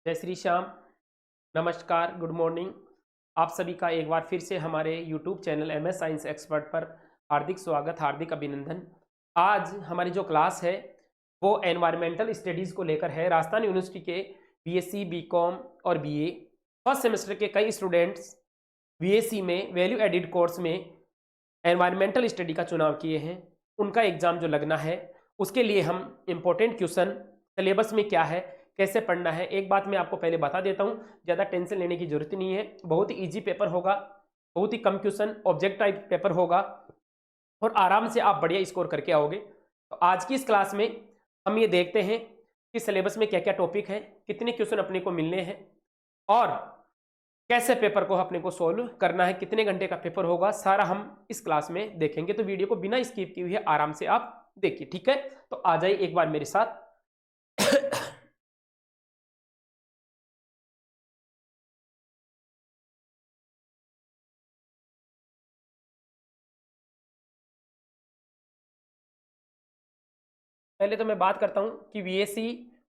जय श्री श्याम। नमस्कार, good morning. आप सभी का एक बार फिर से हमारे YouTube channel MS science expert पर हार्दिक स्वागत, हार्दिक अभिनंदन। आज हमारी जो क्लास है वो एनवायरमेंटल स्टडीज़ को लेकर है। राजस्थान यूनिवर्सिटी के BSc, BCom और BA फर्स्ट सेमेस्टर के कई स्टूडेंट्स BSc में वैल्यू एडिड कोर्स में एनवायरमेंटल स्टडी का चुनाव किए हैं। उनका एग्ज़ाम जो लगना है उसके लिए हम इम्पोर्टेंट क्वेश्चन, सिलेबस में क्या है, कैसे पढ़ना है, एक बात मैं आपको पहले बता देता हूँ। ज़्यादा टेंशन लेने की जरूरत नहीं है। बहुत ही ईजी पेपर होगा, बहुत ही कम क्वेश्चन, ऑब्जेक्ट टाइप पेपर होगा और आराम से आप बढ़िया स्कोर करके आओगे। तो आज की इस क्लास में हम ये देखते हैं कि सिलेबस में क्या क्या टॉपिक है, कितने क्वेश्चन अपने को मिलने हैं और कैसे पेपर को अपने को सोल्व करना है, कितने घंटे का पेपर होगा, सारा हम इस क्लास में देखेंगे। तो वीडियो को बिना स्किप किए हुए आराम से आप देखिए, ठीक है। तो आ जाइए एक बार मेरे साथ। पहले तो मैं बात करता हूं कि BSc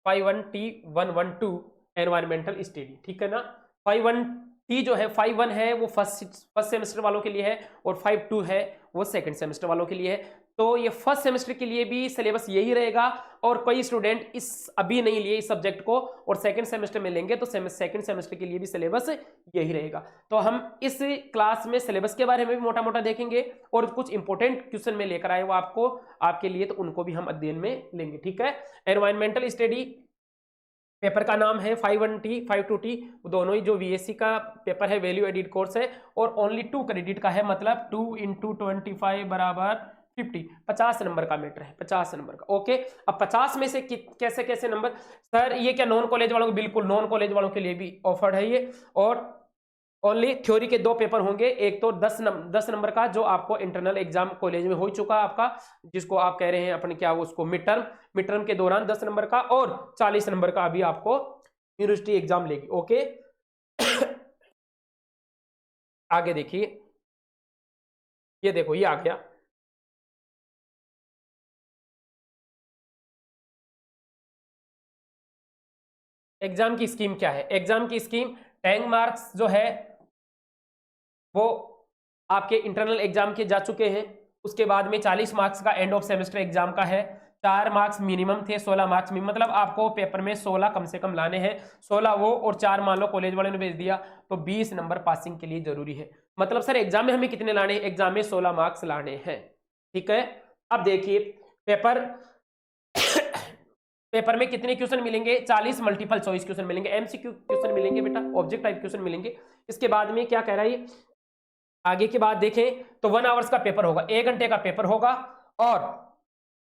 51T112 एनवायरमेंटल स्टडी, ठीक है ना। 51T जो है 51 है वो फर्स्ट सेमेस्टर वालों के लिए है और 52 है वो सेकंड सेमेस्टर वालों के लिए है। तो ये फर्स्ट सेमेस्टर के लिए भी सिलेबस यही रहेगा और कई स्टूडेंट इस अभी नहीं लिए इस सब्जेक्ट को और सेकंड सेमेस्टर में लेंगे तो सेकंड सेमेस्टर के लिए भी सिलेबस यही रहेगा। तो हम इस क्लास में सिलेबस के बारे में भी मोटा मोटा देखेंगे और कुछ इंपॉर्टेंट क्वेश्चन में लेकर आए वो आपको आपके लिए, तो उनको भी हम अध्ययन में लेंगे, ठीक है। एनवायरमेंटल स्टडी पेपर का नाम है 51T 52T, दोनों ही जो BSc का पेपर है वैल्यू एडिड कोर्स है और ओनली 2 क्रेडिट का है, मतलब 2 × 25 बराबर 50, 50 नंबर का मैटर है, 50 नंबर का। ओके, अब 50 में से कैसे कैसे नंबर, सर ये क्या नॉन कॉलेज वालों को? बिल्कुल नॉन कॉलेज वालों के लिए भी ऑफर्ड है ये। और ओनली थ्योरी के 2 पेपर होंगे, एक तो 10 नंबर का जो आपको इंटरनल एग्जाम कॉलेज में हो चुका आपका, जिसको आप कह रहे हैं अपने क्या उसको मिड टर्म के दौरान 10 नंबर का, और 40 नंबर का अभी आपको यूनिवर्सिटी एग्जाम लेगी। ओके आगे देखिए, ये देखो ये आ गया। एग्जाम की स्कीम क्या है? एग्जाम की स्कीम, टैंक मार्क्स जो है वो आपके इंटरनल एग्जाम के जा चुके हैं। उसके बाद में 40 मार्क्स का एंड ऑफ सेमेस्टर एग्जाम का है। 4 मार्क्स मिनिमम थे, 16 मार्क्स मिनिमम, मतलब आपको पेपर में 16 कम से कम लाने हैं। 16 वो और 4 मान लो कॉलेज वाले ने भेज दिया तो 20 नंबर पासिंग के लिए जरूरी है। मतलब सर एग्जाम में हमें कितने लाने हैं? एग्जाम में 16 मार्क्स लाने हैं, ठीक है। अब देखिए पेपर पेपर में कितने क्वेश्चन मिलेंगे? 40 मल्टीपल चॉइस क्वेश्चन मिलेंगे, MCQ क्वेश्चन मिलेंगे बेटा, ऑब्जेक्ट टाइप क्वेश्चन मिलेंगे। इसके बाद में क्या कह रहा है, आगे की बात देखें तो 1 आवर्स का पेपर होगा, 1 घंटे का पेपर होगा और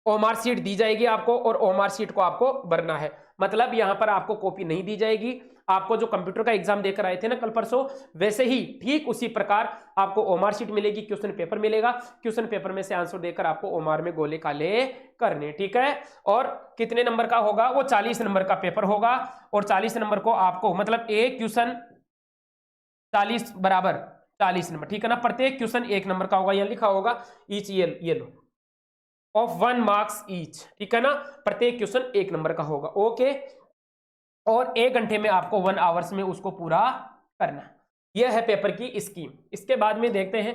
ओमार शीट दी जाएगी आपको और ओमार शीट को आपको भरना है। मतलब यहां पर आपको कॉपी नहीं दी जाएगी। आपको जो कंप्यूटर का एग्जाम देकर आए थे ना कल परसों, वैसे ही ठीक उसी प्रकार आपको ओमार शीट मिलेगी, क्वेश्चन पेपर मिलेगा। क्वेश्चन पेपर में से आंसर देकर आपको ओमार में गोले काले करने, ठीक है। और कितने नंबर का होगा? वो 40 नंबर का पेपर होगा और 40 नंबर को आपको, मतलब एक क्वेश्चन 40 बराबर 40 नंबर, ठीक है ना। प्रत्येक क्वेश्चन 1 नंबर का होगा, यहां लिखा होगा ईच, ये लो, ऑफ 1 मार्क्स ईच, ठीक है ना। प्रत्येक क्वेश्चन 1 नंबर का होगा। ओके, और 1 घंटे में आपको 1 आवर्स में उसको पूरा करना है। यह है पेपर की स्कीम। इसके बाद में देखते हैं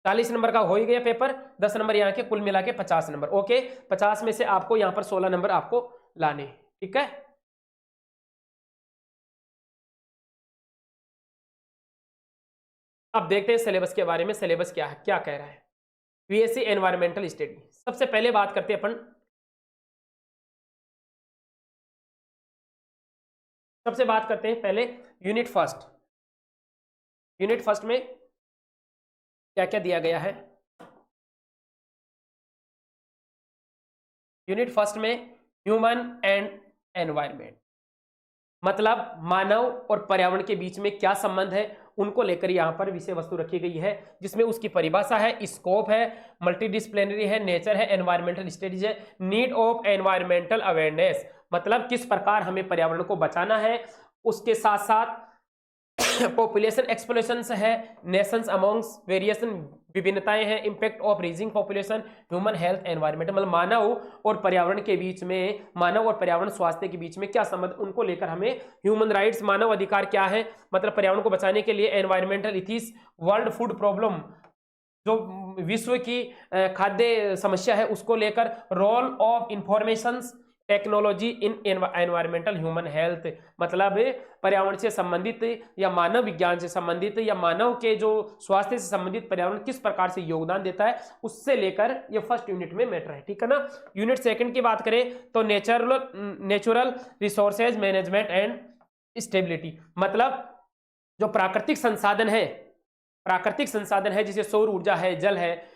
40 नंबर का हो ही गया पेपर, 10 नंबर यहाँ के, कुल मिला के 50 नंबर। ओके, 50 में से आपको यहाँ पर 16 नंबर आपको लाने, ठीक है। अब देखते हैं सिलेबस के बारे में, सिलेबस क्या है, क्या कह रहा है BSc एनवायरमेंटल स्टडी। सबसे पहले बात करते हैं अपन, सबसे बात करते हैं पहले यूनिट फर्स्ट। यूनिट फर्स्ट में क्या क्या दिया गया है? यूनिट फर्स्ट में ह्यूमन एंड एनवायरमेंट, मतलब मानव और पर्यावरण के बीच में क्या संबंध है उनको लेकर यहां पर विषय वस्तु रखी गई है, जिसमें उसकी परिभाषा है, स्कोप है, मल्टीडिसिप्लिनरी है, नेचर है, एनवायरमेंटल स्टडीज है, नीड ऑफ एनवायरमेंटल अवेयरनेस, मतलब किस प्रकार हमें पर्यावरण को बचाना है, उसके साथ साथ पॉपुलेशन एक्सप्लोरेशन है, नेशंस अमोंग्स वेरिएशन विभिन्नताएं हैं, impact of rising population, human health environment, मतलब मानव और पर्यावरण के बीच में, मानव और पर्यावरण स्वास्थ्य के बीच में क्या संबंध, उनको लेकर हमें ह्यूमन राइट्स मानव अधिकार क्या है, मतलब पर्यावरण को बचाने के लिए, environmental ethics, world food problem जो विश्व की खाद्य समस्या है उसको लेकर, role of information technology in environmental human health, मतलब पर्यावरण से संबंधित या मानव विज्ञान से संबंधित या मानव के जो स्वास्थ्य से संबंधित पर्यावरण किस प्रकार से योगदान देता है, उससे लेकर ये फर्स्ट यूनिट में मैटर है, ठीक है ना। यूनिट सेकंड की बात करें तो natural resources management and stability, मतलब जो प्राकृतिक संसाधन है जैसे सौर ऊर्जा है, जल है,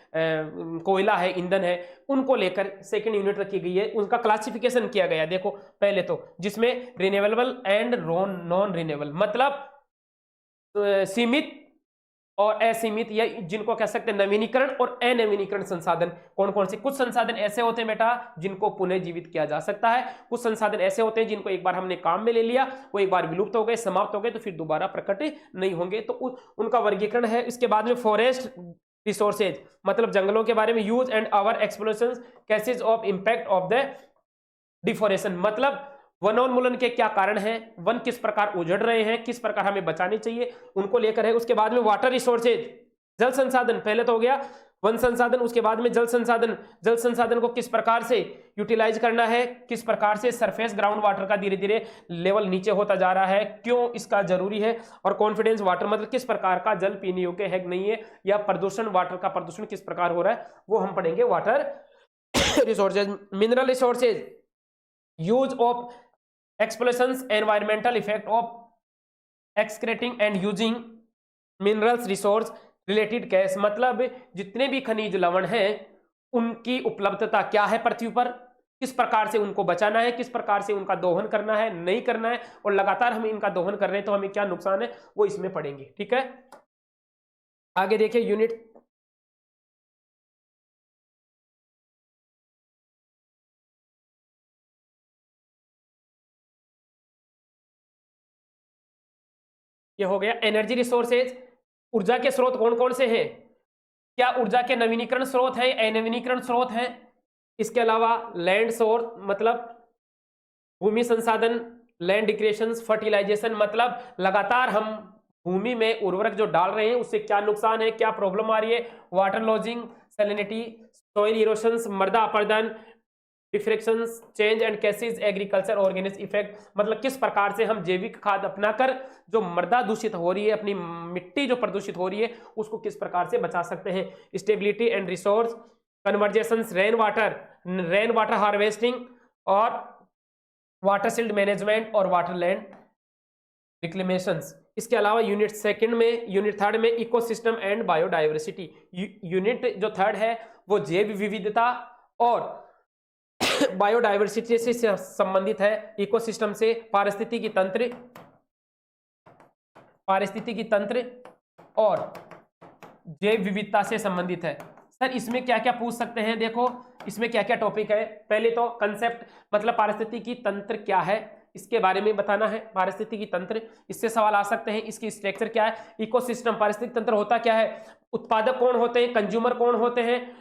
कोयला है, ईंधन है, उनको लेकर सेकंड यूनिट रखी गई है, उनका क्लासिफिकेशन किया गया। देखो पहले तो जिसमें रिन्यूएबल एंड नॉन रिन्यूएबल, मतलब सीमित और असीमित, या जिनको कह सकते हैं नवीनीकरण और अनवीनीकरण संसाधन। कौन कौन से? कुछ संसाधन ऐसे होते हैं बेटा जिनको पुनः जीवित किया जा सकता है, कुछ संसाधन ऐसे होते हैं जिनको एक बार हमने काम में ले लिया, वो एक बार विलुप्त हो गए, समाप्त हो गए, तो फिर दोबारा प्रकट नहीं होंगे, तो उनका वर्गीकरण है। इसके बाद में फॉरेस्ट रिसोर्सेज, मतलब जंगलों के बारे में, use and over exploration, cases of impact of the deforestation, मतलब वनोन्मूलन के क्या कारण हैं, वन किस प्रकार उजड़ रहे हैं, किस प्रकार हमें बचाने चाहिए, उनको लेकर है। उसके बाद में वाटर रिसोर्सेज, जल संसाधन, पहले तो हो गया वन संसाधन, उसके बाद में जल संसाधन को किस प्रकार से यूटिलाइज करना है, किस प्रकार से सरफेस ग्राउंड वाटर का धीरे धीरे लेवल नीचे होता जा रहा है, क्यों इसका जरूरी है, और कॉन्फिडेंस वाटर, मतलब किस प्रकार का जल पीने योग्य है कि नहीं है, या प्रदूषण, वाटर का प्रदूषण किस प्रकार हो रहा है, वो हम पढ़ेंगे water resources. Mineral resources, use of explorations, environmental effect of extracting and using minerals resource related gas, मतलब जितने भी खनिज लवण हैं उनकी उपलब्धता क्या है पृथ्वी पर, किस प्रकार से उनको बचाना है, किस प्रकार से उनका दोहन करना है, नहीं करना है, और लगातार हम इनका दोहन कर रहे हैं तो हमें क्या नुकसान है, वो इसमें पढ़ेंगे, ठीक है। आगे देखिए यूनिट ये हो गया एनर्जी रिसोर्सेज, ऊर्जा के स्रोत कौन कौन से हैं, क्या ऊर्जा के नवीनीकरण स्रोत हैं, अनवीनीकरण स्रोत हैं, इसके अलावा लैंड सोर्स, मतलब भूमि संसाधन, लैंड डिक्रेशंस, फर्टिलाइजेशन, मतलब लगातार हम भूमि में उर्वरक जो डाल रहे हैं उससे क्या नुकसान है, क्या प्रॉब्लम आ रही है, water logging, salinity, soil erosions, मृदा अपरदन, diffractions, change and causes, agriculture organic effect, मतलब किस प्रकार से हम जैविक खाद अपनाकर जो मृदा दूषित हो रही है, अपनी मिट्टी जो प्रदूषित हो रही है उसको किस प्रकार से बचा सकते हैं। Stability and resource conversations, rain water harvesting और वाटर शील्ड मैनेजमेंट और वाटर लैंड रिक्लेमेशंस। इसके अलावा यूनिट थर्ड में इकोसिस्टम एंड बायोडाइवर्सिटी, यूनिट जो थर्ड है वो जैव विविधता और बायोडाइवर्सिटी से संबंधित है, इकोसिस्टम से पारिस्थितिकी तंत्र और जैव विविधता से संबंधित है। सर इसमें क्या क्या पूछ सकते हैं, देखो इसमें क्या क्या टॉपिक है। पहले तो कंसेप्ट, मतलब पारिस्थितिकी तंत्र क्या है इसके बारे में बताना है। पारिस्थितिकी तंत्र, इससे सवाल आ सकते हैं, इसकी स्ट्रक्चर क्या है। इकोसिस्टम, पारिस्थितिक तंत्र होता क्या है, उत्पादक कौन होते हैं, कंज्यूमर कौन होते हैं,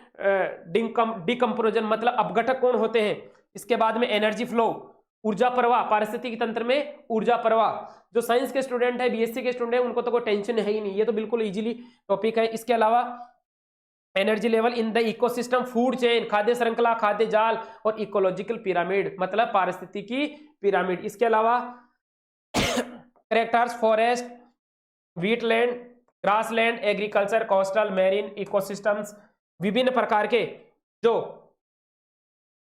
डिकम्पोजन मतलब अपघटक कौन होते हैं। इसके बाद में एनर्जी फ्लो, ऊर्जा प्रवाह, पारिस्थितिकी तंत्र में ऊर्जा प्रवाह। जो साइंस के स्टूडेंट है, बीएससी के स्टूडेंट है, उनको तो कोई टेंशन है ही नहीं, ये तो बिल्कुल इजीली टॉपिक है। इसके अलावा energy level in the ecosystem, food chain, खाद्य श्रृंखला, खाद्य जाल और इकोलॉजिकल पिरामिड, मतलब पारिस्थितिकी पिरामिड। इसके अलावा characters, forest, wetland, grassland, agriculture, coastal, marine ecosystems, विभिन्न प्रकार के जो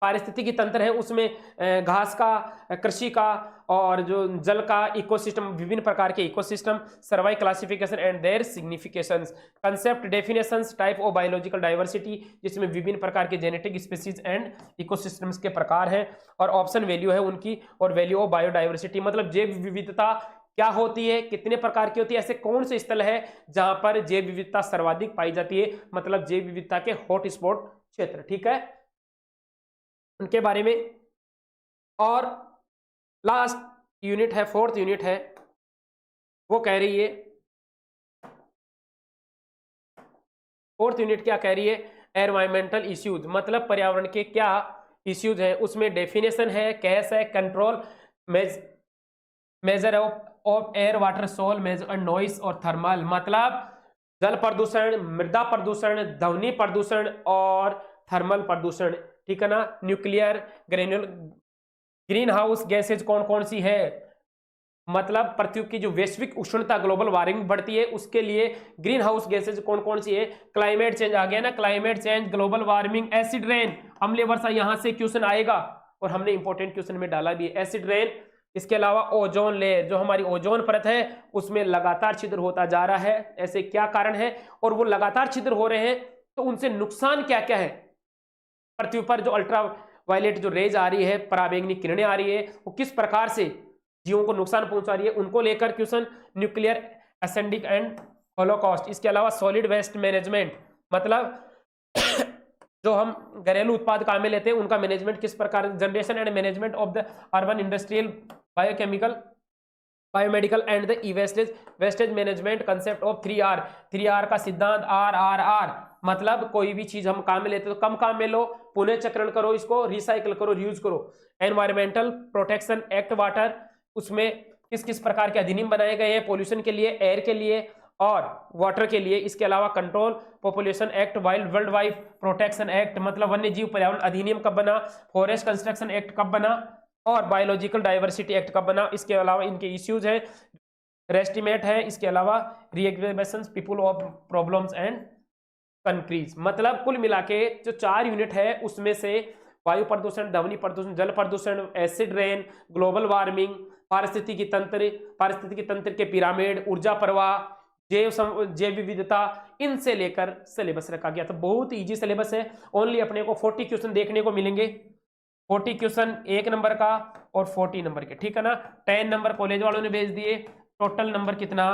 पारिस्थितिकी तंत्र है उसमें घास का, कृषि का और जो जल का इकोसिस्टम, विभिन्न प्रकार के ecosystem, survey classification and their significations, concept, definitions, type of biological diversity, जिसमें विभिन्न प्रकार के जेनेटिक स्पीसीज एंड इकोसिस्टम्स के प्रकार हैं, और ऑप्शन वैल्यू है उनकी, और वैल्यू ऑफ बायोडाइवर्सिटी मतलब जैव विविधता क्या होती है, कितने प्रकार की होती है, ऐसे कौन से स्थल है जहां पर जैव विविधता सर्वाधिक पाई जाती है, मतलब जैव विविधता के हॉट स्पॉट क्षेत्र, ठीक है, उनके बारे में। और लास्ट यूनिट है, फोर्थ यूनिट है वो कह रही है, फोर्थ यूनिट क्या कह रही है, एनवायरमेंटल इश्यूज, मतलब पर्यावरण के क्या इश्यूज हैं। उसमें डेफिनेशन है, कैस है, control, measure of air water soil, measure noise और थर्मल, मतलब जल प्रदूषण, मृदा प्रदूषण, ध्वनि प्रदूषण और थर्मल प्रदूषण, ठीक है ना। Nuclear, granule, green house gases कौन कौन सी है, मतलब पृथ्वी की जो वैश्विक उष्णता ग्लोबल वार्मिंग बढ़ती है उसके लिए ग्रीन हाउस गैसेज कौन कौन सी है। क्लाइमेट चेंज आ गया ना, climate change, global warming, acid rain, अम्लीय वर्षा, यहां से क्वेश्चन आएगा और हमने इंपॉर्टेंट क्वेश्चन में डाला भी है एसिड रेन। इसके अलावा ओजोन लेयर, जो हमारी ओजोन परत है उसमें लगातार छिद्र होता जा रहा है, ऐसे क्या कारण है और वो लगातार छिद्र हो रहे हैं तो उनसे नुकसान क्या क्या है। पृथ्वी पर जो अल्ट्रा वायलेट जो रेज आ रही है, पराबैंगनी किरणें आ रही है, वो किस प्रकार से जीवों को नुकसान पहुंचा रही है, उनको लेकर क्वेश्चन। न्यूक्लियर असेंडिक एंड होलोकॉस्ट। इसके अलावा सॉलिड वेस्ट मैनेजमेंट, मतलब जो हम घरेलू उत्पाद काम में लेते हैं उनका मैनेजमेंट किस प्रकार, generation and management of the urban industrial biochemical biomedical and the E wastage, wastage management, concept of 3R, 3R का सिद्धांत, RRR, मतलब कोई भी चीज हम काम में लेते तो कम काम में लो, पुनः चक्रण करो, इसको रिसाइकल करो, रीयूज करो। एनवायरमेंटल प्रोटेक्शन एक्ट वाटर, उसमें किस किस प्रकार के अधिनियम बनाए गए हैं, पोल्यूशन के लिए, एयर के लिए और वाटर के लिए। इसके अलावा control population act, wild world wife protection act, मतलब वन्य जीव पर्यावरण अधिनियम कब बना, फॉरेस्ट कंस्ट्रक्शन एक्ट कब बना और बायोलॉजिकल डाइवर्सिटी एक्ट कब बना। इसके अलावा इनके इश्यूज है, रेस्टिमेट है, इसके अलावा regression, people of problems and countries. मतलब कुल मिला के जो 4 यूनिट है उसमें से वायु प्रदूषण, ध्वनि प्रदूषण, जल प्रदूषण, एसिड रेन, ग्लोबल वार्मिंग, पारिस्थितिकी तंत्र के पिरामिड, ऊर्जा प्रवाह, जैव विविधता, इनसे लेकर सिलेबस रखा गया। तो बहुत इजी सिलेबस है, ओनली अपने को 40 क्वेश्चन देखने को मिलेंगे, 40 क्वेश्चन 1 नंबर का और 40 नंबर के, ठीक है ना। 10 नंबर कॉलेज वालों ने भेज दिए, टोटल नंबर कितना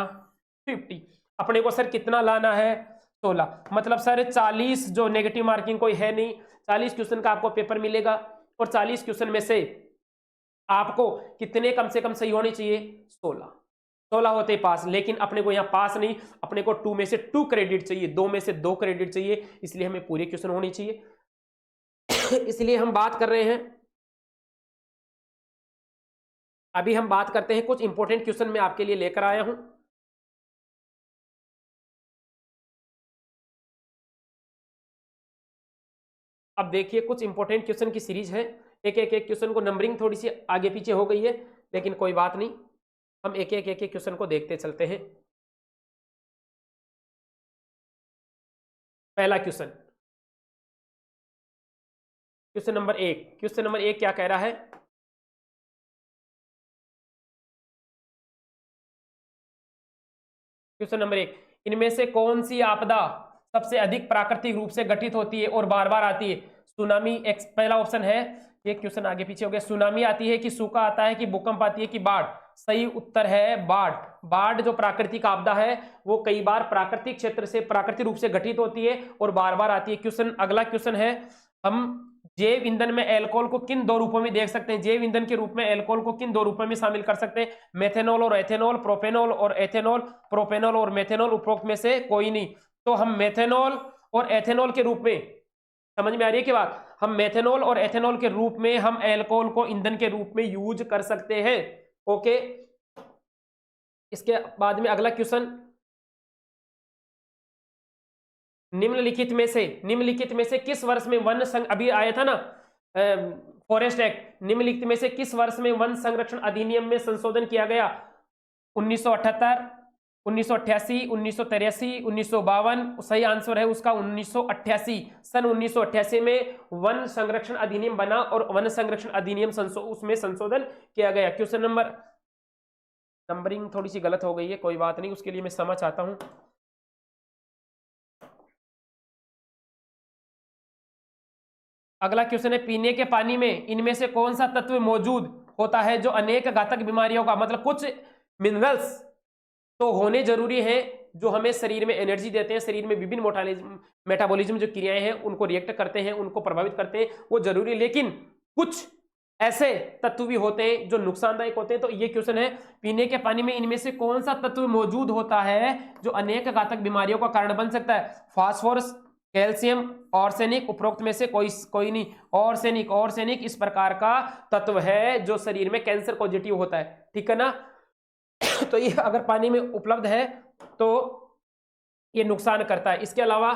50। अपने को सर कितना लाना है 16, मतलब सर 40 जो नेगेटिव मार्किंग कोई है नहीं, 40 क्वेश्चन का आपको पेपर मिलेगा और 40 क्वेश्चन में से आपको कितने कम से कम सही होने चाहिए, 16 होते पास। लेकिन अपने को यहाँ पास नहीं, अपने को 2 में से 2 क्रेडिट चाहिए, 2 में से 2 क्रेडिट चाहिए, इसलिए हमें पूरे क्वेश्चन होने चाहिए। इसलिए हम बात कर रहे हैं, अभी हम बात करते हैं कुछ इंपॉर्टेंट क्वेश्चन मैं आपके लिए लेकर आया हूं। अब देखिए कुछ इंपॉर्टेंट क्वेश्चन की सीरीज है, एक क्वेश्चन को नंबरिंग थोड़ी सी आगे पीछे हो गई है, लेकिन कोई बात नहीं, हम एक क्वेश्चन को देखते चलते हैं। पहला question, question number 1, question number 1 क्या कह रहा है, क्वेश्चन नंबर 1, इनमें से कौन सी आपदा सबसे अधिक प्राकृतिक रूप से घटित होती है और बार बार आती है। सुनामी पहला ऑप्शन है, ये क्वेश्चन आगे पीछे हो गया, सुनामी आती है कि सूखा आता है कि भूकंप आती है कि बाढ़। सही उत्तर है बाढ़। बाढ़ जो प्राकृतिक आपदा है वो कई बार प्राकृतिक क्षेत्र से प्राकृतिक रूप से घटित होती है और बार बार आती है। क्वेश्चन, अगला क्वेश्चन है, हम जैव ईंधन में अल्कोहल को किन 2 रूपों में देख सकते हैं, जैव ईंधन के रूप में अल्कोहल को किन 2 रूपों में शामिल कर सकते हैं, मेथेनॉल और एथेनॉल, प्रोपेनॉल और एथेनॉल, प्रोपेनॉल और मेथेनॉल, उपरोक्त में से कोई नहीं। तो हम मेथेनॉल और एथेनॉल के रूप में, समझ में आ रही है कि बात, हम मेथेनॉल और एथेनॉल के रूप में हम अल्कोहल को ईंधन के रूप में यूज कर सकते हैं। ओके, इसके बाद में अगला क्वेश्चन, निम्नलिखित में से किस वर्ष में वन अभी आया था ना फॉरेस्ट एक्ट, निम्नलिखित में से किस वर्ष में वन संरक्षण अधिनियम में संशोधन किया गया, 1978, 1988, 1983, 1952। सही आंसर है उसका 1988। सन 1988 में वन संरक्षण अधिनियम बना और वन संरक्षण अधिनियम उसमें संशोधन किया गया। क्वेश्चन नंबर, नंबरिंग थोड़ी सी गलत हो गई है, कोई बात नहीं, उसके लिए मैं समझ चाहता हूं। अगला क्वेश्चन है, पीने के पानी में इनमें से कौन सा तत्व मौजूद होता है जो अनेक घातक बीमारियों का, मतलब कुछ मिनरल्स तो होने जरूरी है जो हमें शरीर में एनर्जी देते हैं, शरीर में विभिन्न मेटाबॉलिज्म जो क्रियाएं हैं उनको रिएक्ट करते हैं, उनको प्रभावित करते हैं, वो जरूरी है। लेकिन कुछ ऐसे तत्व भी होते हैं जो नुकसानदायक होते हैं। तो ये क्वेश्चन है, पीने के पानी में इनमें से कौन सा तत्व मौजूद होता है जो अनेक घातक बीमारियों का कारण बन सकता है? फास्फोरस, कैल्शियम, आर्सेनिक, उपरोक्त में से कोई नहीं। आर्सेनिक इस प्रकार का तत्व है जो शरीर में कैंसर पॉजिटिव होता है, ठीक है ना। तो ये अगर पानी में उपलब्ध है तो ये नुकसान करता है। इसके अलावा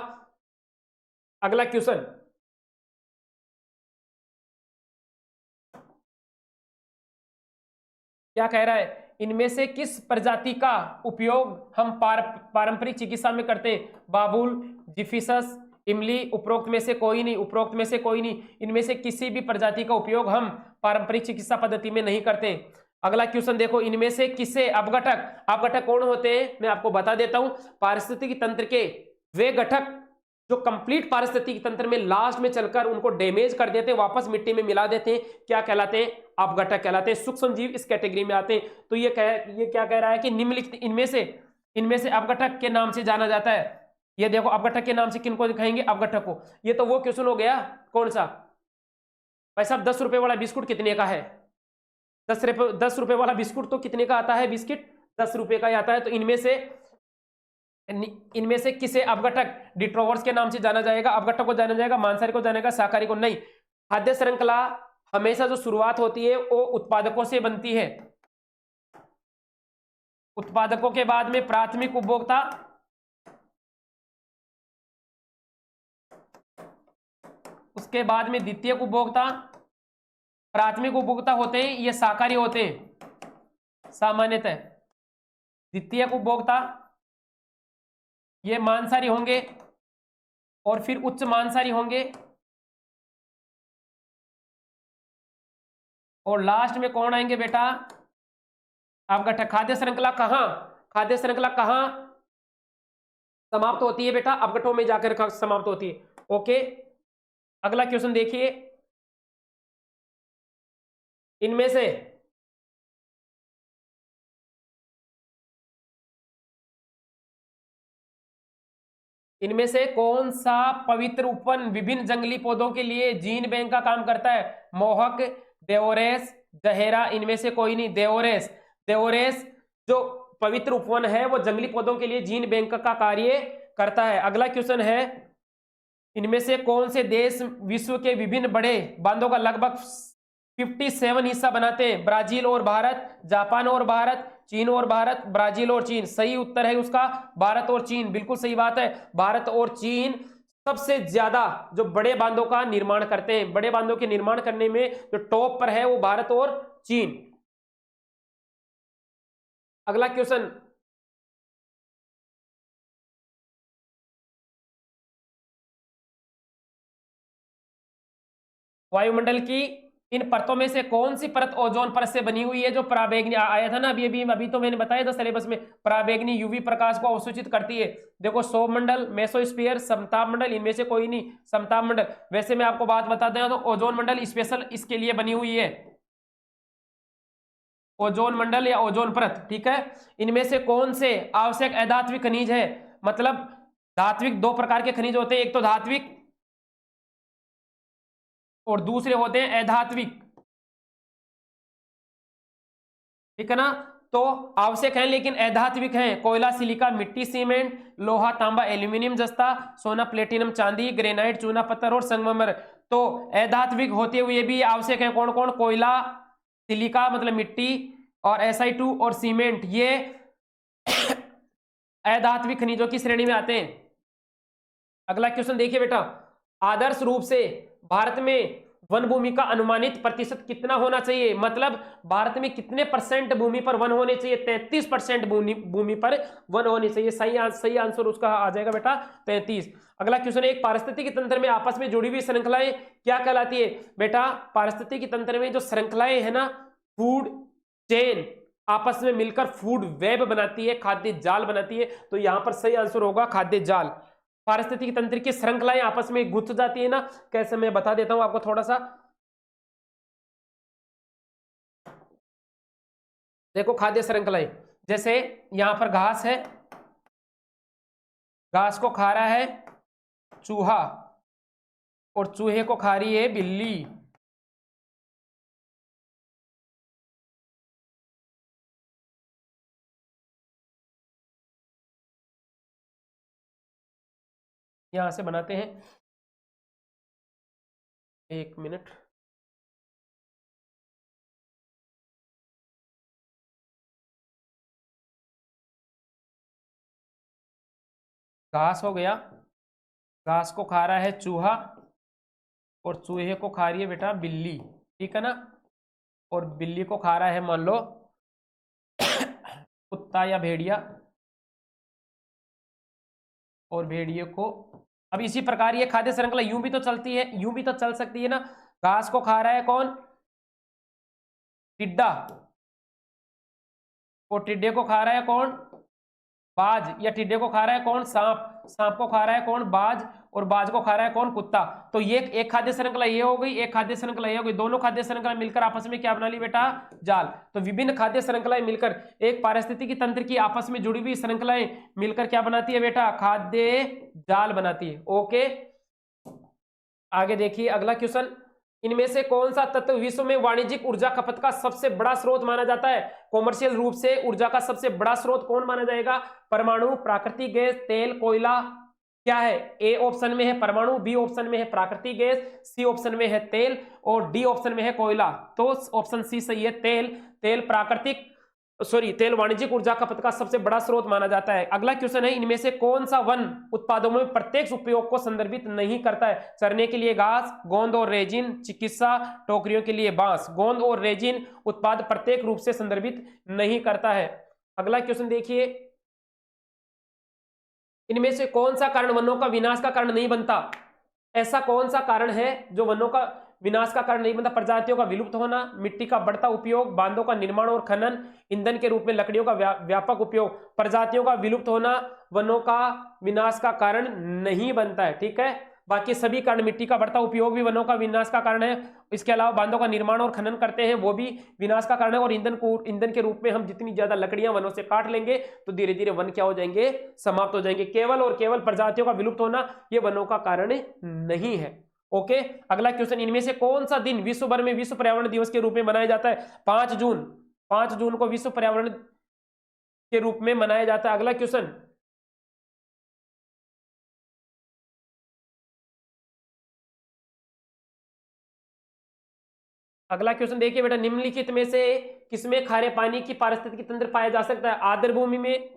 अगला क्वेश्चन, क्या कह रहा है? इनमें से किस प्रजाति का उपयोग हम पारंपरिक चिकित्सा में करते हैं? बाबुल, जिफिसस, इमली, उपरोक्त में से कोई नहीं। इनमें से किसी भी प्रजाति का उपयोग हम पारंपरिक चिकित्सा पद्धति में नहीं करते। अगला क्वेश्चन देखो, इनमें से किसे अपघटक कौन होते हैं? मैं आपको बता देता हूं। पारिस्थितिकी तंत्र के वे घटक जो कंप्लीट पारिस्थितिकी तंत्र में लास्ट में चलकर उनको डैमेज कर देते हैं, वापस मिट्टी में मिला देते हैं, क्या कहलाते हैं? अपघटक कहलाते हैं। सूक्ष्म जीव इस कैटेगरी में आते हैं। तो ये क्या कह रहा है कि निम्नलिखित इनमें से अपघटक के नाम से जाना जाता है। ये देखो, अपघटक के नाम से किनको दिखाएंगे? अपघटक को। ये तो वो क्वेश्चन हो गया, कौन सा भाई साहब? 10 रुपए वाला बिस्कुट कितने का है? 10 रुपए वाला बिस्कुट तो कितने का आता है? बिस्किट 10 रुपए का ही आता है। तो इनमें से किसे अपघटक डिट्रोवर्स के नाम से जाना जाएगा? अपघटक को जाना जाएगा, मांसाहारी को जाना जाएगा, शाकाहारी को नहीं। खाद्य श्रृंखला हमेशा जो शुरुआत होती है वो उत्पादकों से बनती है। उत्पादकों के बाद में प्राथमिक उपभोक्ता, उसके बाद में द्वितीयक उपभोक्ता। प्राथमिक उपभोक्ता होते हैं ये शाकाहारी होते हैं सामान्यतः। द्वितीयक उपभोक्ता ये मांसाहारी होंगे और फिर उच्च मांसाहारी होंगे। और लास्ट में कौन आएंगे बेटा? अपघटक। खाद्य श्रृंखला कहां समाप्त होती है बेटा? अपघटों में जाकर समाप्त होती है। ओके, अगला क्वेश्चन देखिए, इनमें से कौन सा पवित्र उपवन विभिन्न जंगली पौधों के लिए जीन बैंक का काम करता है? मोहक, देओरेस, जहेरा, इनमें से कोई नहीं। देओरेस जो पवित्र उपवन है वो जंगली पौधों के लिए जीन बैंक का कार्य करता है। अगला क्वेश्चन है, इनमें से कौन से देश विश्व के विभिन्न बड़े बांधों का लगभग 57 हिस्सा बनाते हैं? ब्राजील और भारत, जापान और भारत, चीन और भारत, ब्राजील और चीन। सही उत्तर है उसका भारत और चीन, बिल्कुल सही बात है। भारत और चीन सबसे ज्यादा जो बड़े बांधों का निर्माण करते हैं। बड़े बांधों के निर्माण करने में जो टॉप पर है वो भारत और चीन। अगला क्वेश्चन, वायुमंडल की इन परतों में से कौन सी परत ओजोन परत से बनी हुई है जो पराबैंगनी आया था ना अभी तो मैंने बताया था सिलेबस में, पराबैंगनी यूवी प्रकाश को अवशोषित करती है। देखो, सौरमंडल, मेसोस्फीयर, समताप मंडल, इनमें से कोई नहीं। समताप मंडल। वैसे मैं आपको बात बता दें तो ओजोन मंडल स्पेशल इसके लिए बनी हुई है, ओजोन मंडल या ओजोन परत, ठीक है। इनमें से कौन से आवश्यक अधात्विक खनिज है? मतलब धात्विक दो प्रकार के खनिज होते हैं, एक तो धात्विक और दूसरे होते हैं अधात्विक, ठीक है ना। तो आवश्यक है लेकिन अधात्विक है। कोयला, सिलिका, मिट्टी, सीमेंट, लोहा, तांबा, एल्यूमिनियम, जस्ता, सोना, प्लेटिनम, चांदी, ग्रेनाइट, चूना पत्थर और संगमरमर। तो अधात्विक होते हुए भी आवश्यक है कौन कौन? कोयला, सिलिका मतलब मिट्टी, और SI2 और सीमेंट, ये अधात्विक खनिजों की श्रेणी में आते हैं। अगला क्वेश्चन देखिए बेटा, आदर्श रूप से भारत में वन भूमि का अनुमानित प्रतिशत कितना होना चाहिए? मतलब भारत में कितने % भूमि पर वन होने चाहिए? 33% भूमि पर वन होने चाहिए। सही आंसर उसका आ जाएगा बेटा 33। अगला क्वेश्चन है, एक पारिस्थितिकी तंत्र में आपस में जुड़ी हुई श्रृंखलाएं क्या कहलाती है? बेटा पारिस्थितिकी तंत्र में जो श्रृंखलाएं है ना, फूड चेन आपस में मिलकर फूड वेब बनाती है, खाद्य जाल बनाती है। तो यहां पर सही आंसर होगा खाद्य जाल। पारिस्थितिकी तंत्र की श्रृंखलाएं आपस में गुथ जाती है ना, कैसे मैं बता देता हूं आपको थोड़ा सा। देखो खाद्य श्रृंखलाएं, जैसे यहां पर घास है, घास को खा रहा है चूहा और चूहे को खा रही है बिल्ली। यहां से बनाते हैं, 1 मिनट। घास हो गया, घास को खा रहा है चूहा, और चूहे को खा रही है बेटा बिल्ली, ठीक है ना। और बिल्ली को खा रहा है मान लो कुत्ता या भेड़िया, और भेड़िए को। अब इसी प्रकार ये खाद्य श्रृंखला यूं भी तो चलती है, यूं भी तो चल सकती है ना। घास को खा रहा है कौन, टिड्डा, और टिड्डे को खा रहा है कौन, बाज, या टिड्डे को खा रहा है कौन, सांप, सांप को खा रहा है कौन, बाज, और बाज को खा रहा है कौन, कुत्ता। तो ये एक खाद्य श्रृंखला ये हो गई, एक खाद्य श्रृंखला ये हो गई, दोनों खाद्य श्रृंखला मिलकर आपस में क्या बना ली बेटा, जाल। तो विभिन्न खाद्य श्रृंखलाएं मिलकर एक पारिस्थितिकी तंत्र की आपस में जुड़ी हुई श्रृंखलाएं मिलकर क्या बनाती है बेटा, खाद्य जाल बनाती है। ओके, आगे देखिए अगला क्वेश्चन, इनमें से कौन सा तत्व विश्व में वाणिज्यिक ऊर्जा खपत का सबसे बड़ा स्रोत माना जाता है। कॉमर्शियल रूप से ऊर्जा का सबसे बड़ा स्रोत कौन माना जाएगा, परमाणु, प्राकृतिक गैस, तेल, कोयला। क्या है, ए ऑप्शन में है परमाणु, बी ऑप्शन में है प्राकृतिक गैस, सी ऑप्शन में है तेल, और डी ऑप्शन में है कोयला। तो ऑप्शन सी सही है, तेल। तेल वाणिज्यिक ऊर्जा खपत का सबसे बड़ा स्रोत माना जाता है। अगला क्वेश्चन है, इनमें से कौन सा वन उत्पादों में प्रत्यक्ष उपयोग को संदर्भित नहीं करता है। चरने के लिए घास, गोंद और रेजिन, चिकित्सा, टोकरियों के लिए बांस। गोंद और रेजिन उत्पाद प्रत्येक रूप से संदर्भित नहीं करता है। अगला क्वेश्चन देखिए, इनमें से कौन सा कारण वनों का विनाश का कारण नहीं बनता। ऐसा कौन सा कारण है जो वनों का विनाश का कारण नहीं बनता। प्रजातियों का विलुप्त होना, मिट्टी का बढ़ता उपयोग, बांधों का निर्माण और खनन, ईंधन के रूप में लकड़ियों का व्यापक उपयोग। प्रजातियों का विलुप्त होना वनों का विनाश का कारण नहीं बनता है, ठीक है। बाकी सभी कारण, मिट्टी का बढ़ता उपयोग भी वनों का विनाश का कारण है, इसके अलावा बांधों का निर्माण और खनन करते हैं वो भी विनाश का कारण है, और ईंधन के रूप में हम जितनी ज्यादा लकड़ियां वनों से काट लेंगे तो धीरे धीरे वन क्या हो जाएंगे, समाप्त हो जाएंगे। केवल और केवल प्रजातियों का विलुप्त होना ये वनों का कारण नहीं है। ओके, अगला क्वेश्चन, इनमें से कौन सा दिन विश्व भर में विश्व पर्यावरण दिवस के रूप में मनाया जाता है। 5 जून को विश्व पर्यावरण के रूप में मनाया जाता है। अगला क्वेश्चन, देखिए बेटा, निम्नलिखित में से किसमें खारे पानी की पारिस्थितिकी तंत्र पाया जा सकता है। आर्द्र भूमि में,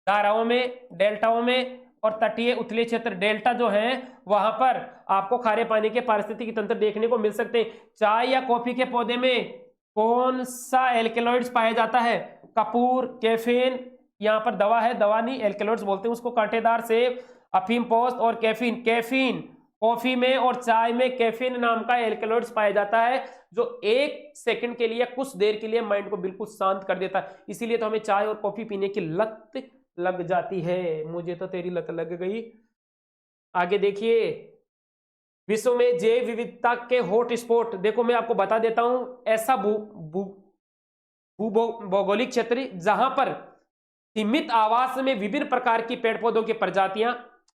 धाराओं में, डेल्टाओं में, और तटीय उथले क्षेत्र। डेल्टा जो है वहां पर आपको खारे पानी के पारिस्थितिकी तंत्र देखने को मिल सकते हैं। चाय या कॉफी के पौधे में कौन सा एल्केलॉइड्स पाया जाता है। कपूर, कैफीन, यहाँ पर दवा है, दवा नहीं एल्केलॉइड्स बोलते हैं उसको, कांटेदार सेब, अफीम पोस्त और कैफीन। कॉफी में और चाय में कैफीन नाम का एल्केलॉइड्स पाया जाता है जो 1 सेकंड के लिए, कुछ देर के लिए माइंड को बिल्कुल शांत कर देता है। इसीलिए तो हमें चाय और कॉफी पीने की लत लग जाती है। मुझे तो तेरी लत लग गई। आगे देखिए, विश्व में जैव विविधता के हॉट स्पॉट, देखो मैं आपको बता देता हूं, ऐसा भौगोलिक क्षेत्र जहां पर सीमित आवास में विभिन्न प्रकार की पेड़ पौधों की प्रजातियां,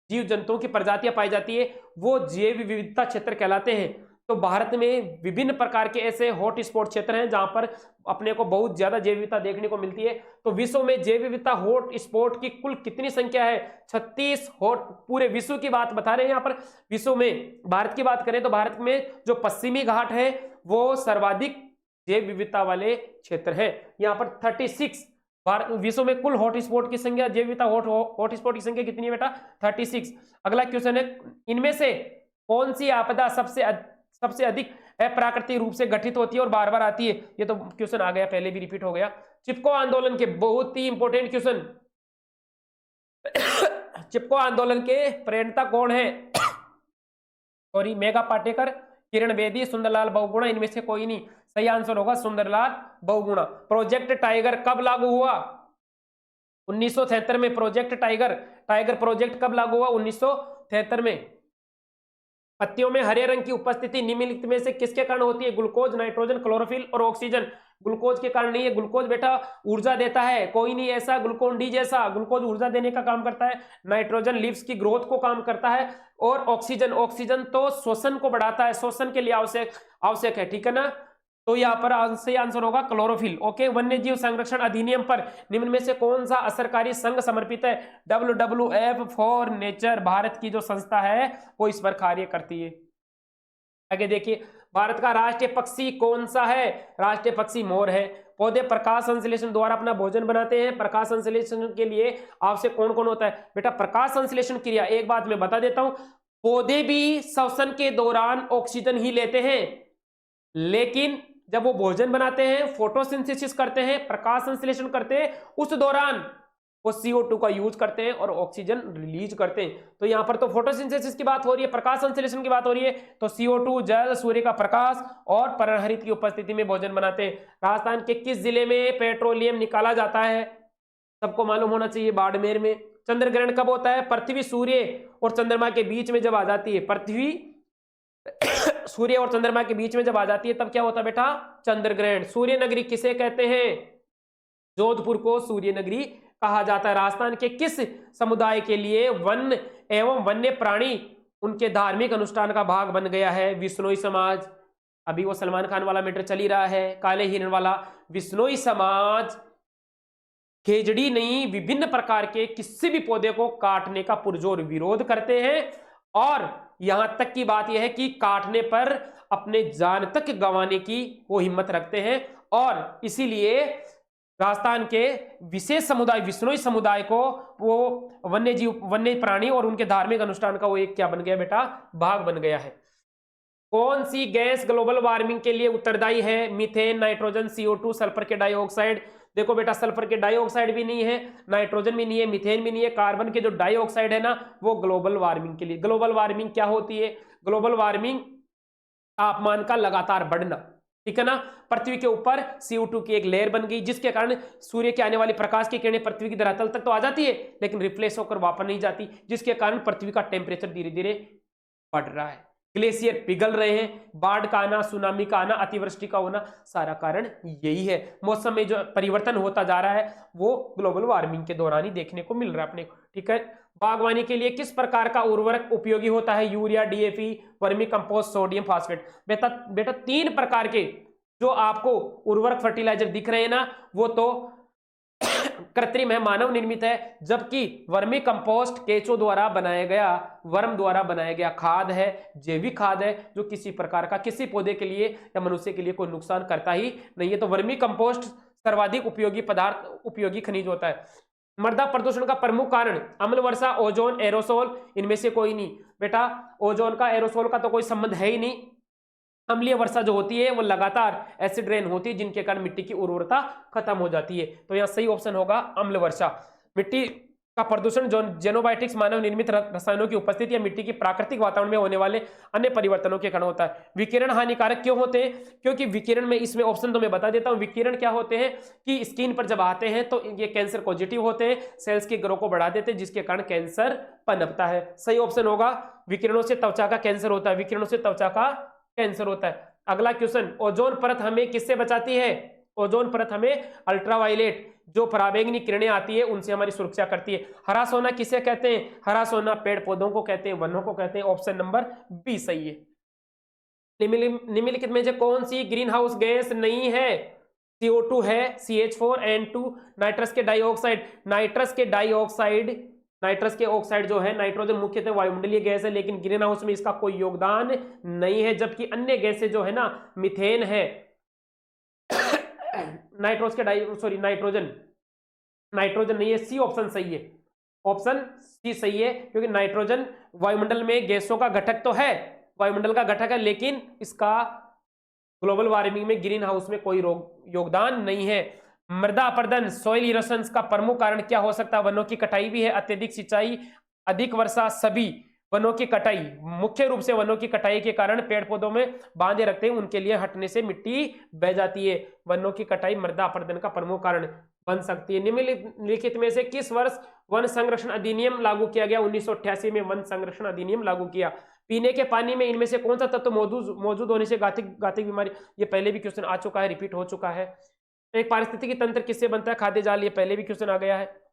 जीव जंतुओं की प्रजातियां पाई जाती है, वो जैव विविधता क्षेत्र कहलाते हैं। तो भारत में विभिन्न प्रकार के ऐसे हॉट स्पॉट क्षेत्र हैं जहां पर अपने को बहुत ज्यादा जैव विविधता देखने को मिलती है। तो विश्व में जैव विविधता हॉट स्पॉट की कुल कितनी संख्या है, 36 हॉट, पूरे विश्व की बात बता रहे हैं यहाँ पर। विश्व में भारत की बात करें तो भारत में जो पश्चिमी घाट है वो सर्वाधिक जैव विविधता वाले क्षेत्र है। यहाँ पर 36, विश्व में कुल हॉट स्पॉट की संख्या, जैव विविधता हॉट स्पॉट की संख्या कितनी है बेटा, 36। अगला क्वेश्चन है, इनमें से कौन सी आपदा सबसे अधिक अप्राकृतिक रूप से गठित होती है और बार बार आती है। ये तो क्वेश्चन आ गया, पहले भी रिपीट हो गया। चिपको आंदोलन के, बहुत ही इंपॉर्टेंट क्वेश्चन, चिपको आंदोलन के प्रणेता कौन है। सॉरी, मेघा पाटेकर, किरण बेदी, सुंदरलाल बहुगुणा, इनमें से कोई नहीं। सही आंसर होगा सुंदरलाल बहुगुणा। प्रोजेक्ट टाइगर कब लागू हुआ, 1973 में। प्रोजेक्ट टाइगर प्रोजेक्ट कब लागू हुआ, 1973 में। पत्तियों में हरे रंग की उपस्थिति निम्नलिखित में से किसके कारण होती है। ग्लूकोज, नाइट्रोजन, क्लोरोफिल और ऑक्सीजन। ग्लूकोज के कारण नहीं है, ग्लूकोज बेटा ऊर्जा देता है, कोई नहीं ऐसा ग्लूकोन डी जैसा। ग्लूकोज ऊर्जा देने का काम करता है। नाइट्रोजन लीव्स की ग्रोथ को काम करता है, और ऑक्सीजन तो श्वसन को बढ़ाता है, श्वसन के लिए आवश्यक है, ठीक है ना। तो यहाँ पर सही आंसर होगा क्लोरोफिल। ओके, वन्य जीव संरक्षण अधिनियम पर निम्न में से कौन सा असरकारी संघ समर्पित है? WWF फॉर नेचर भारत की जो संस्था है वो इस पर कार्य करती है। आगे देखिए, भारत का राष्ट्रीय पक्षी कौन सा है? राष्ट्रीय पक्षी मोर है। पौधे प्रकाश संश्लेषण द्वारा अपना भोजन बनाते हैं। प्रकाश संश्लेषण के लिए आवश्यक कौन कौन होता है? बेटा प्रकाश संश्लेषण क्रिया, एक बात मैं बता देता हूं, पौधे भी श्वसन के दौरान ऑक्सीजन ही लेते हैं, लेकिन जब वो भोजन बनाते हैं, फोटोसिंथेसिस करते हैं, प्रकाश संश्लेषण करते हैं, उस दौरान वो CO2 का यूज करते हैं और ऑक्सीजन रिलीज करते हैं। तो यहां पर तो फोटोसिंथेसिस की बात हो रही है, प्रकाश संश्लेषण की बात हो रही है, तो CO2 जल, सूर्य का प्रकाश और परागहरित की उपस्थिति में भोजन बनाते हैं। राजस्थान के किस जिले में पेट्रोलियम निकाला जाता है? सबको मालूम होना चाहिए, बाड़मेर में। चंद्र ग्रहण कब होता है? पृथ्वी, सूर्य और चंद्रमा के बीच में जब आ जाती है, पृथ्वी सूर्य और चंद्रमा के बीच में जब आ जाती है तब क्या होता है बेटा? चंद्र ग्रहण। सूर्य नगरी किसे कहते हैं? जोधपुर को सूर्य नगरी कहा जाता है। राजस्थान के किस समुदाय के लिए वन एवं वन्य प्राणी उनके धार्मिक अनुष्ठान का भाग बन गया है? विश्नोई समाज। अभी वो सलमान खान वाला मैटर चल ही रहा है, काले हिरण वाला। विश्नोई समाज खेजड़ी नहीं, विभिन्न प्रकार के किसी भी पौधे को काटने का पुरजोर विरोध करते हैं, और यहां तक की बात यह है कि काटने पर अपने जान तक गंवाने की वो हिम्मत रखते हैं। और इसीलिए राजस्थान के विशेष समुदाय विश्नोई समुदाय को वो वन्य जीव, वन्य प्राणी और उनके धार्मिक अनुष्ठान का वो एक क्या बन गया बेटा? भाग बन गया है। कौन सी गैस ग्लोबल वार्मिंग के लिए उत्तरदायी है? मीथेन, नाइट्रोजन, CO2, सल्फर के डाइऑक्साइड। देखो बेटा, सल्फर के डाइऑक्साइड भी नहीं है, नाइट्रोजन भी नहीं है, मीथेन भी नहीं है, कार्बन के जो डाइऑक्साइड है ना वो ग्लोबल वार्मिंग के लिए। ग्लोबल वार्मिंग क्या होती है? ग्लोबल वार्मिंग तापमान का लगातार बढ़ना, ठीक है ना। पृथ्वी के ऊपर CO2 की एक लेयर बन गई, जिसके कारण सूर्य के आने वाली प्रकाश की किरणें पृथ्वी की धरातल तक तो आ जाती है, लेकिन रिप्लेस होकर वापस नहीं जाती, जिसके कारण पृथ्वी का टेम्परेचर धीरे धीरे बढ़ रहा है। ग्लेशियर पिघल रहे हैं, बाढ़ का आना, सुनामी का आना, अतिवृष्टि का होना, सारा कारण यही है। मौसम में जो परिवर्तन होता जा रहा है वो ग्लोबल वार्मिंग के दौरान ही देखने को मिल रहा है अपने को, ठीक है। बागवानी के लिए किस प्रकार का उर्वरक उपयोगी होता है? Urea, DAP, vermi compost, sodium phosphate. बेटा 3 प्रकार के जो आपको उर्वरक फर्टिलाइजर दिख रहे हैं ना वो तो कृत्रिम है, मानव निर्मित है, जबकि वर्मी कंपोस्ट केचो द्वारा बनाया गया, वर्म द्वारा बनाया गया खाद है, जैविक खाद है, जो किसी प्रकार का किसी पौधे के लिए या मनुष्य के लिए कोई नुकसान करता ही नहीं है। तो वर्मी कंपोस्ट सर्वाधिक उपयोगी पदार्थ, उपयोगी खनिज होता है। मृदा प्रदूषण का प्रमुख कारण अम्ल वर्षा, ओजोन, एरोसोल, इनमें से कोई नहीं। बेटा ओजोन का, एरोसोल का तो कोई संबंध है ही नहीं। अम्लीय वर्षा जो होती है वो लगातार एसिड रेन होती है, जिनके कारण मिट्टी की उर्वरता खत्म हो जाती है। तो यहाँ सही ऑप्शन होगा अम्ल वर्षा। मिट्टी का प्रदूषण जो जेनोबायोटिक्स, मानव निर्मित रसायनों की उपस्थिति या मिट्टी की प्राकृतिक वातावरण में होने वाले अन्य परिवर्तनों के कारण होता है। विकिरण हानिकारक क्यों होते हैं? क्योंकि विकिरण में, इसमें ऑप्शन तो मैं बता देता हूं, विकिरण क्या होते हैं कि स्किन पर जब आते हैं तो ये कैंसर पॉजिटिव होते हैं, सेल्स के ग्रो को बढ़ा देते हैं, जिसके कारण कैंसर पनपता है। सही ऑप्शन होगा विकिरणों से त्वचा का कैंसर होता है, विकिरणों से त्वचा का कैंसर होता है। अगला क्वेश्चन, ओजोन परत हमें किससे बचाती है? ओजोन परत हमें अल्ट्रावायलेट जो पराबैंगनी किरणें आती है उनसे हमारी सुरक्षा करती है। हरा सोना किसे कहते हैं? हरा सोना पेड़ पौधों को कहते हैं, वनों को कहते हैं। ऑप्शन नंबर बी सही है। निम्नलिखित में से कौन सी ग्रीन हाउस गैस नहीं है? CO2 है, CH4, N2, नाइट्रस के डाइऑक्साइड। नाइट्रस के ऑक्साइड जो है, नाइट्रोजन मुख्यतः वायुमंडलीय गैस है, लेकिन ग्रीन हाउस में इसका कोई योगदान नहीं है। जबकि अन्य गैसें जो है ना, मीथेन है, नाइट्रोजन नहीं है। सी ऑप्शन सही है, ऑप्शन सी सही है, क्योंकि नाइट्रोजन वायुमंडल में गैसों का घटक तो है, वायुमंडल का घटक है, लेकिन इसका ग्लोबल वार्मिंग में, ग्रीन हाउस में कोई योगदान नहीं है। मृदा अपरदन, सॉइल इरोशन का प्रमुख कारण क्या हो सकता है? वनों की कटाई भी है, अत्यधिक सिंचाई, अधिक वर्षा, सभी। वनों की कटाई, मुख्य रूप से वनों की कटाई के कारण पेड़ पौधों में बांधे रखते हैं, उनके लिए हटने से मिट्टी बह जाती है। वनों की कटाई मृदा अपरदन का प्रमुख कारण बन सकती है। निम्नलिखित में से किस वर्ष वन संरक्षण अधिनियम लागू किया गया? 1988 में वन संरक्षण अधिनियम लागू किया। पीने के पानी में इनमें से कौन सा तत्व मौजूद होने से घातक बीमारी? ये पहले भी क्वेश्चन आ चुका है, रिपीट हो चुका है। एक पारिस्थितिकी तंत्र किससे बनता है? खाद्य जाल, ये पहले भी क्वेश्चन आ गया है,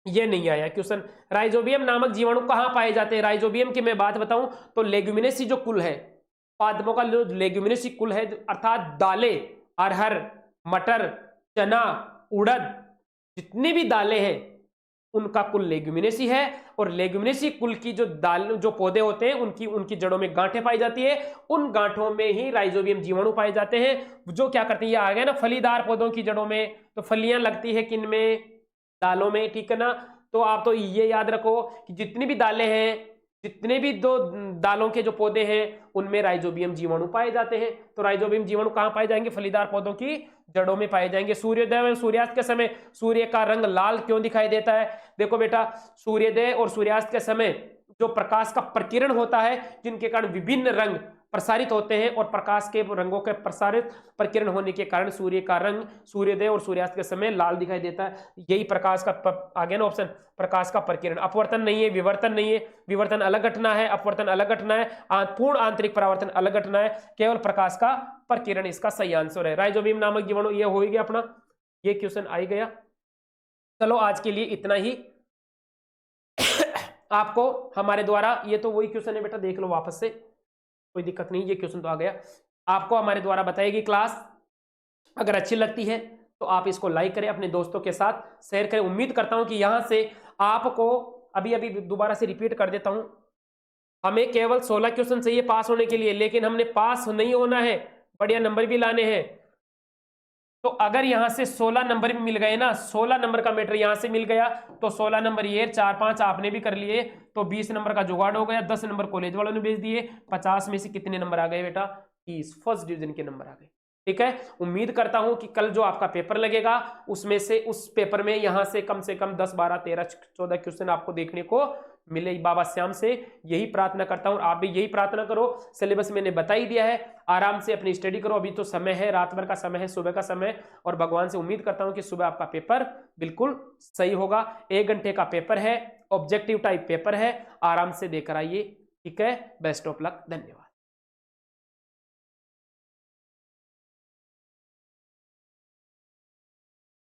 ये नहीं आया क्वेश्चन। राइजोबियम नामक जीवाणु कहां पाए जाते हैं? राइजोबियम की मैं बात बताऊं तो लेग्यूमिनेसी जो कुल है, पादपों का जो लेग्यूमिनेसी कुल है, अर्थात दालें, अरहर, मटर, चना, उड़द, जितनी भी दालें हैं उनका कुल लेग्यूमिनेसी है। और लेग्यूमिनेसी कुल की जो दाल जो पौधे होते हैं उनकी जड़ों में गांठें पाई जाती है। उन गांठों में ही राइजोबियम जीवाणु पाए जाते हैं, जो क्या करते हैं, ये आ गया ना फलीदार पौधों की जड़ों में, तो फलियां लगती है किन में, दालों में, ठीक है ना। तो आप तो ये याद रखो कि जितनी भी दालें हैं, जितने भी दो दालों के जो पौधे हैं उनमें राइजोबियम जीवाणु पाए जाते हैं। तो राइजोबियम जीवाणु कहां पाए जाएंगे, फलीदार पौधों की जड़ों में पाए जाएंगे। सूर्योदय एवं सूर्यास्त के समय सूर्य का रंग लाल क्यों दिखाई देता है? देखो बेटा, सूर्योदय और सूर्यास्त के समय जो प्रकाश का प्रकीर्ण होता है, जिनके कारण विभिन्न रंग प्रसारित होते हैं, और प्रकाश के रंगों के प्रसारित प्रकीर्ण होने के कारण सूर्य का रंग सूर्योदय और सूर्यास्त के समय लाल दिखाई देता है। यही प्रकाश का आगे ना ऑप्शन, प्रकाश का प्रकीर्ण। अपवर्तन नहीं है, विवर्तन नहीं है, विवर्तन अलग घटना है, अपवर्तन अलग घटना है, पूर्ण आंतरिक परावर्तन अलग घटना है, केवल प्रकाश का प्रकीर्ण इसका सही आंसर है। राइजोबियम नामक जीवाणु, ये हो ही गया अपना, ये क्वेश्चन आ ही गया। चलो आज के लिए इतना ही। आपको हमारे द्वारा, ये तो वही क्वेश्चन है बेटा, देख लो वापस से, कोई दिक्कत नहीं, ये क्वेश्चन तो आ गया। आपको हमारे द्वारा बताएगी क्लास अगर अच्छी लगती है तो आप इसको लाइक करें, अपने दोस्तों के साथ शेयर करें। उम्मीद करता हूं कि यहां से आपको, अभी दोबारा से रिपीट कर देता हूं, हमें केवल 16 क्वेश्चन चाहिए पास होने के लिए, लेकिन हमने पास नहीं होना है, बढ़िया नंबर भी लाने हैं। तो अगर यहां से 16 नंबर भी मिल गए ना, 16 नंबर का मैटर यहां से मिल गया, तो 16 नंबर ये 4-5 आपने भी कर लिए, तो 20 नंबर का जुगाड़ हो गया। 10 नंबर कॉलेज वालों ने भेज दिए। 50 में से कितने नंबर आ गए बेटा? 30, फर्स्ट डिवीजन के नंबर आ गए। ठीक है, उम्मीद करता हूं कि कल जो आपका पेपर लगेगा उसमें से, उस पेपर में यहां से कम 10, 12, 13, 14 क्वेश्चन आपको देखने को मिले। बाबा श्याम से यही प्रार्थना करता हूं, आप भी यही प्रार्थना करो। सिलेबस मैंने बता ही दिया है, आराम से अपनी स्टडी करो। अभी तो समय है, रात भर का समय है, सुबह का समय, और भगवान से उम्मीद करता हूं कि सुबह आपका पेपर बिल्कुल सही होगा। 1 घंटे का पेपर है, ऑब्जेक्टिव टाइप पेपर है, आराम से देकर आइए। ठीक है, बेस्ट ऑफ लक, धन्यवाद।